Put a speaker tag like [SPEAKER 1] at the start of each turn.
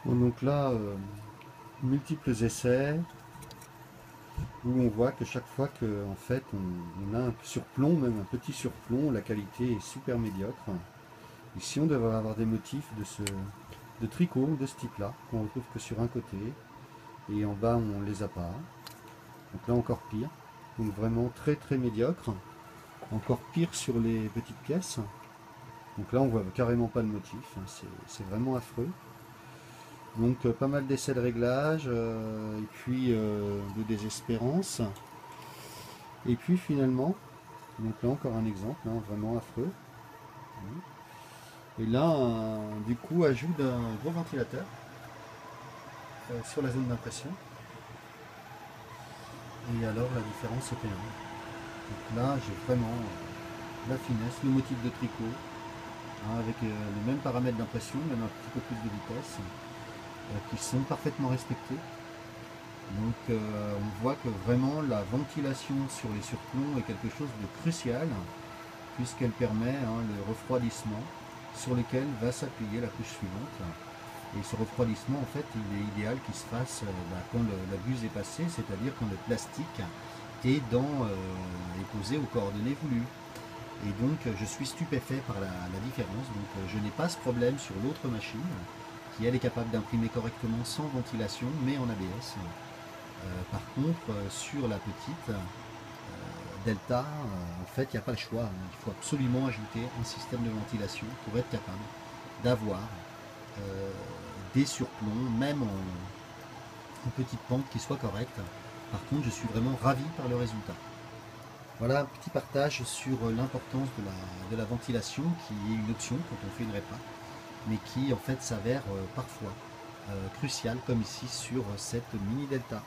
[SPEAKER 1] Bon, donc là, multiples essais où on voit que chaque fois qu'en fait on a un surplomb, même un petit surplomb, la qualité est super médiocre. Ici on devrait avoir des motifs de tricot de ce type là, qu'on retrouve que sur un côté, et en bas on les a pas. Donc là encore pire. Donc vraiment très très médiocre. Encore pire sur les petites pièces. Donc là on voit carrément pas de motif, hein, c'est vraiment affreux. Donc pas mal d'essais de réglage, et puis de désespérance. Et puis finalement, donc là encore un exemple, hein, vraiment affreux. Et là, du coup, ajout d'un gros ventilateur sur la zone d'impression. Et alors la différence est énorme. Donc là, j'ai vraiment la finesse, le motif de tricot, hein, avec les mêmes paramètres d'impression, même un petit peu plus de vitesse, qui sont parfaitement respectés. Donc on voit que vraiment la ventilation sur les surplombs est quelque chose de crucial, puisqu'elle permet, hein, le refroidissement sur lequel va s'appuyer la couche suivante. Et ce refroidissement, en fait, il est idéal qu'il se fasse quand la buse est passée, c'est-à-dire quand le plastique est posé aux coordonnées voulues. Et donc je suis stupéfait par la différence. Donc je n'ai pas ce problème sur l'autre machine, qui elle est capable d'imprimer correctement sans ventilation, mais en ABS. Par contre, sur la petite Delta, en fait, il n'y a pas le choix, hein. Il faut absolument ajouter un système de ventilation pour être capable d'avoir euh, des surplombs, même en petite pente, qui soit correcte. Par contre, je suis vraiment ravi par le résultat. Voilà un petit partage sur l'importance de la ventilation, qui est une option quand on fait une répa, mais qui en fait s'avère parfois cruciale, comme ici sur cette mini Delta.